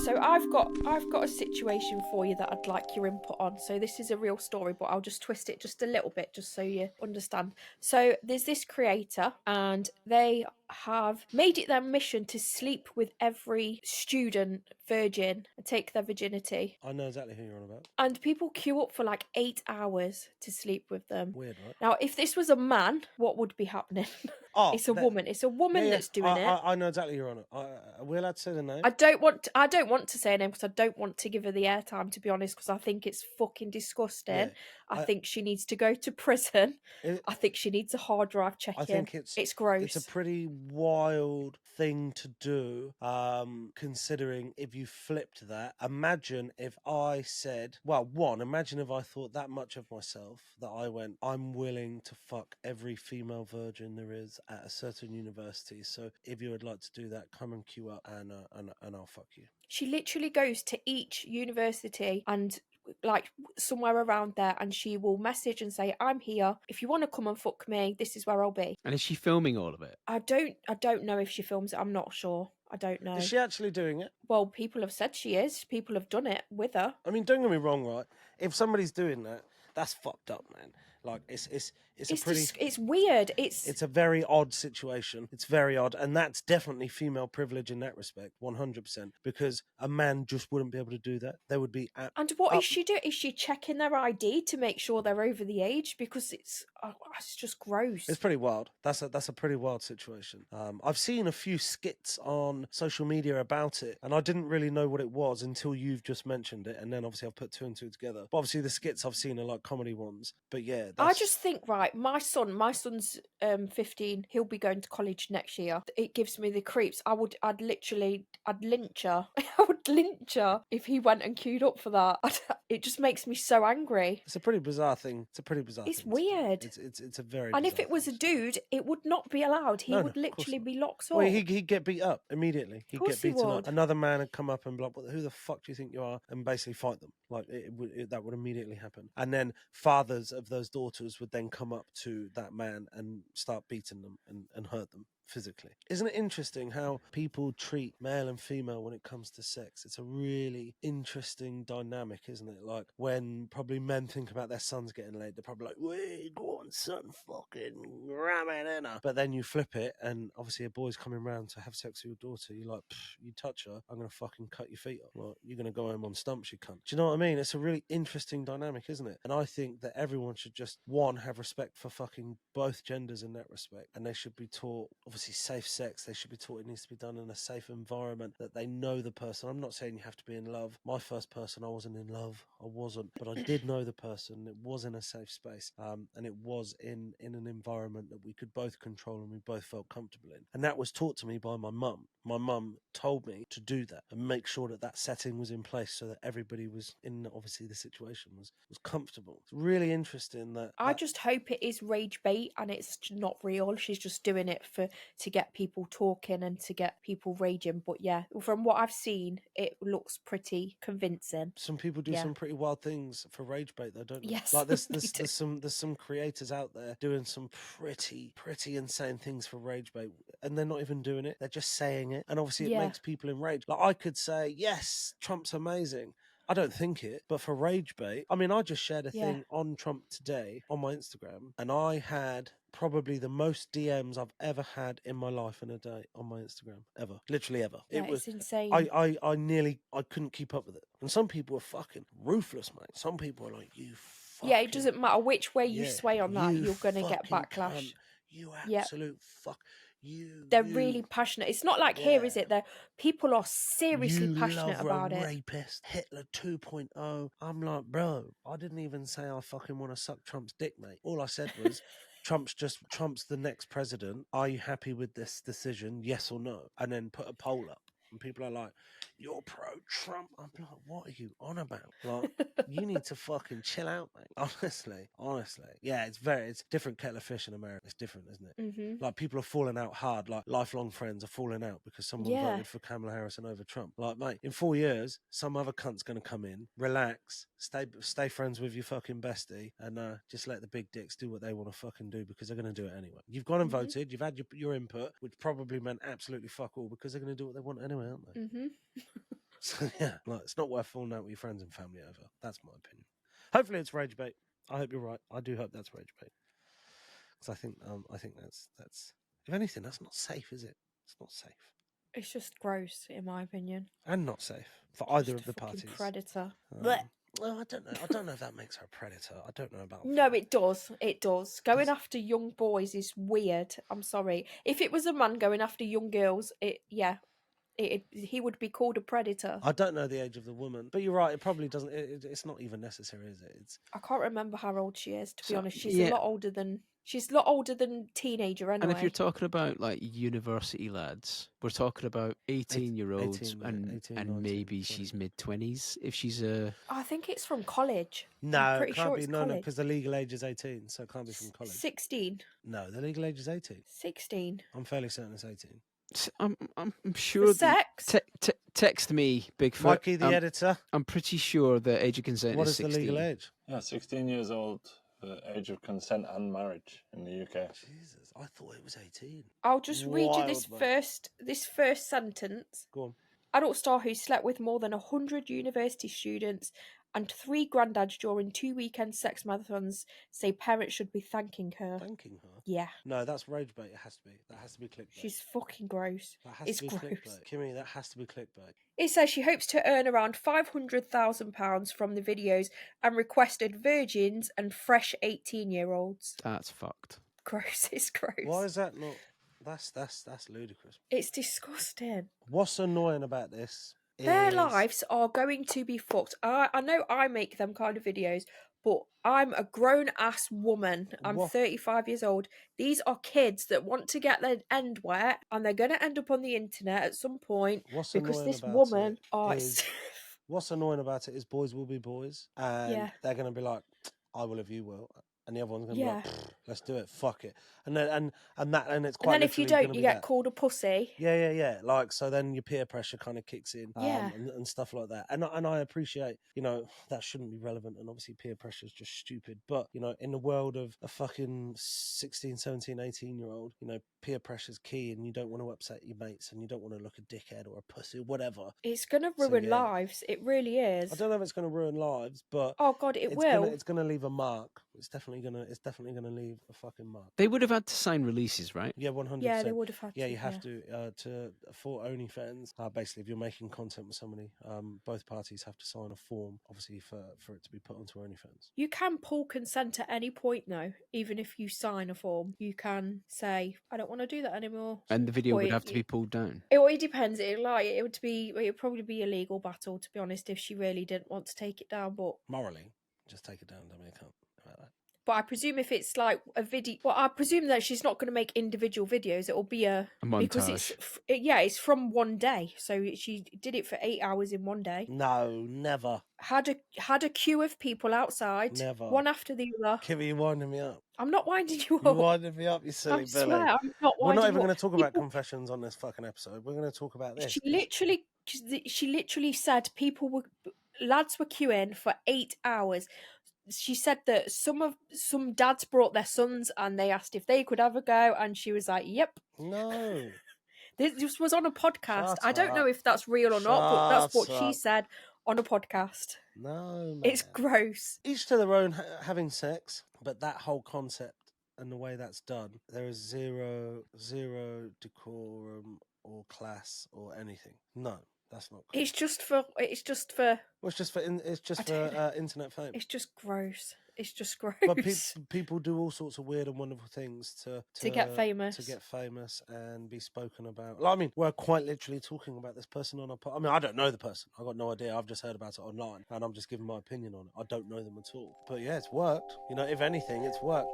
So I've got a situation for you that I'd like your input on. So this is a real story, but I'll just twist it just a little bit just so you understand. So there's this creator and they have made it their mission to sleep with every student virgin and take their virginity. I know exactly who you're on about. And people queue up for like 8 hours to sleep with them. Weird, right? Now, if this was a man, what would be happening? Oh, It's a woman. It's a woman that's doing it. I know exactly who you're on it. Are we allowed to say the name? I don't want to say her name because I don't want to give her the airtime, to be honest, because I think it's fucking disgusting. Yeah, I think she needs to go to prison. I think she needs a hard drive check-in. I think it's gross. It's a pretty wild thing to do, considering if you flipped that. Imagine if I said, imagine if I thought that much of myself that I went, I'm willing to fuck every female virgin there is at a certain university. So if you would like to do that, come and queue up and I'll fuck you. She literally goes to each university and like somewhere around there, and she will message and say, I'm here, if you want to come and fuck me, this is where I'll be. And is she filming all of it? I don't know if she films it. I'm not sure. I don't know. Is she actually doing it? Well, people have said she is. People have done it with her. I mean, don't get me wrong, right? If somebody's doing that, that's fucked up, man. Like it's weird. It's a very odd situation. It's very odd, and that's definitely female privilege in that respect, 100%. Because a man just wouldn't be able to do that. There would be. And what is she doing? Is she checking their ID to make sure they're over the age? Because it's just gross. It's pretty wild. That's a pretty wild situation. I've seen a few skits on social media about it, and I didn't really know what it was until you've just mentioned it, and then obviously I've put two and two together. But obviously the skits I've seen are like comedy ones. But yeah, I just think, right, my son's 15. He'll be going to college next year. It gives me the creeps. I'd lynch her. I would lynch her if he went and queued up for that. It just makes me so angry. It's a pretty bizarre thing. It's weird. It's a very. And if it was a dude, it would not be allowed. He would literally be locked up. Well, he'd get beat up immediately. He'd get beaten up. Another man would come up and be like, "Who the fuck do you think you are?" and basically fight them. Like that would immediately happen. And then fathers of those daughters would then come up to that man and start beating them and hurt them physically. Isn't it interesting how people treat male and female when it comes to sex? It's a really interesting dynamic, isn't it? Like when probably men think about their sons getting laid, they're probably like, "Wait, go on, son, fucking ram it in her." But then you flip it, and obviously a boy's coming round to have sex with your daughter. You're like, you touch her, I'm gonna fucking cut your feet off. Like, you're gonna go home on stumps, you cunt. Do you know what I mean? It's a really interesting dynamic, isn't it? And I think that everyone should just have respect for fucking both genders in that respect, and they should be taught. Obviously, safe sex, they should be taught it needs to be done in a safe environment, that they know the person. I'm not saying you have to be in love. My first person, I wasn't in love. I wasn't. But I did know the person. It was in a safe space. And it was in an environment that we could both control and we both felt comfortable in. And that was taught to me by my mum. My mum told me to do that and make sure that that setting was in place so that everybody was in, obviously the situation was comfortable. It's really interesting that... I just hope it is rage bait and it's not real. She's just doing it to get people talking and to get people raging. But yeah, from what I've seen, it looks pretty convincing. Some people do some pretty wild things for rage bait, though, don't they? Yes, like there's some creators out there doing some pretty insane things for rage bait, and they're not even doing it; they're just saying it, and obviously it makes people enraged. Like I could say, yes, Trump's amazing. I don't think it, but for rage bait, I mean, I just shared a thing on Trump today on my Instagram, and I had probably the most DMs I've ever had in my life in a day on my Instagram, ever, literally ever. Yeah, it was insane. I couldn't keep up with it, and some people are fucking ruthless, mate. Some people are like, you. Yeah, it doesn't matter which way you sway on that, you're gonna get backlash. Cunt, you absolute fuck. They're really passionate. It's not like here, is it? People are seriously passionate about it. Rapist, Hitler 2.0. I'm like, bro, I didn't even say I fucking want to suck Trump's dick, mate. All I said was Trump's the next president. Are you happy with this decision? Yes or no? And then put a poll up. And people are like, you're pro-Trump. I'm like, what are you on about? Like, you need to fucking chill out, mate. Honestly. Yeah, it's a different kettle of fish in America. It's different, isn't it? Mm-hmm. Like, people are falling out hard. Like, lifelong friends are falling out because someone voted for Kamala Harris and over Trump. Like, mate, in 4 years, some other cunt's going to come in, relax, stay friends with your fucking bestie, and just let the big dicks do what they want to fucking do because they're going to do it anyway. You've gone and voted. You've had your input, which probably meant absolutely fuck all because they're going to do what they want anyway, aren't they? Mm-hmm. So yeah, like, it's not worth falling out with your friends and family over. That's my opinion. Hopefully it's rage bait. I hope you're right. I do hope that's rage bait. Because I think that's if anything, that's not safe, is it? It's not safe. It's just gross, in my opinion. And not safe for either Just of the a fucking parties. predator. Well, I don't know. I don't know if that makes her a predator. I don't know about No, that. it does. It does. Going after young boys is weird. I'm sorry. If it was a man going after young girls, he would be called a predator. I don't know the age of the woman, but you're right. It probably doesn't. It's not even necessary, is it? I can't remember how old she is, to be honest. She's yeah. a lot older than teenager anyway. And if you're talking about like university lads, we're talking about 18-year-olds 18, and 19, maybe 20. she's mid-20s. If she's a I think it's from college. No, I'm it pretty can't sure be. it's No, college. because the legal age is 18, so it can't be from college. 16. No, the legal age is 18. 16. I'm fairly certain it's 18. I'm sure. Sex? Text me, Bigfoot. Mikey, the editor. I'm pretty sure the age of consent What is is 16. the legal age? Yeah, 16 years old, the age of consent and marriage in the UK. Jesus, I thought it was 18. I'll just read you Wild, mate. this first sentence. Go on. Adult star who slept with more than 100 university students and 3 granddads during 2 weekend sex marathons say parents should be thanking her. Thanking her? Yeah. No, that's rage bait. It has to be. That has to be clickbait. She's fucking gross. That has It's to be gross. clickbait. Kimmy, that has to be clickbait. It says she hopes to earn around £500,000 from the videos and requested virgins and fresh 18-year-olds. That's fucked. Gross. It's gross. Why is that not? That's ludicrous. It's disgusting. What's annoying about this? Their lives are going to be fucked. I know I make them kind of videos, but I'm a grown-ass woman. I'm 35 years old. These are kids that want to get their end wet, and they're going to end up on the internet at some point. What's because annoying this about woman... what's annoying about it is boys will be boys, and they're going to be like, I will if you will. And the other one's going to be like, let's do it, fuck it. And then it's quite. And then if you don't, you get called a pussy. Yeah. Like, so then your peer pressure kind of kicks in, and stuff like that. And I appreciate, that shouldn't be relevant. And obviously peer pressure is just stupid. But, in the world of a fucking 16, 17, 18-year-old, peer pressure is key, and you don't want to upset your mates, and you don't want to look a dickhead or a pussy or whatever. It's going to ruin lives. It really is. I don't know if it's going to ruin lives, but oh god, it will. It's going to leave a mark. It's definitely gonna leave a fucking mark. They would have had to sign releases, right? Yeah, 100%. Yeah, they would have had to. Yeah, you have to for OnlyFans. Basically, if you're making content with somebody, both parties have to sign a form, obviously, for it to be put onto OnlyFans. You can pull consent at any point, though. Even if you sign a form, you can say, "I don't want to do that anymore." And the video would have to be pulled down. It depends. It would probably be a legal battle, to be honest, if she really didn't want to take it down. But morally, just take it down. I mean, I can't about that. But I presume if it's like a video, well, I presume that she's not going to make individual videos. It'll be a montage. Because it's from one day. So she did it for 8 hours in one day. No, never. Had a queue of people outside. Never. One after the other. Kimmy, you're winding me up. I'm not winding you up. You're winding me up, you silly Billy. Swear, I'm not winding We're not even going to talk about confessions on this fucking episode. We're going to talk about this. She literally said lads were queuing for 8 hours. She said that some dads brought their sons and they asked if they could have a go, and she was like, "Yep." No. This was on a podcast. I don't know if that's real or not, but that's what she said on a podcast. No, man. It's gross. Each to their own having sex, but that whole concept and the way that's done, there is zero decorum or class or anything. No. That's not cool. It's just for Well, it's just for internet fame. It's just gross. It's just gross. But people do all sorts of weird and wonderful things to get famous. To get famous and be spoken about. I mean, we're quite literally talking about this person on I mean, I don't know the person. I got no idea. I've just heard about it online, and I'm just giving my opinion on it. I don't know them at all. But yeah, it's worked. If anything, it's worked.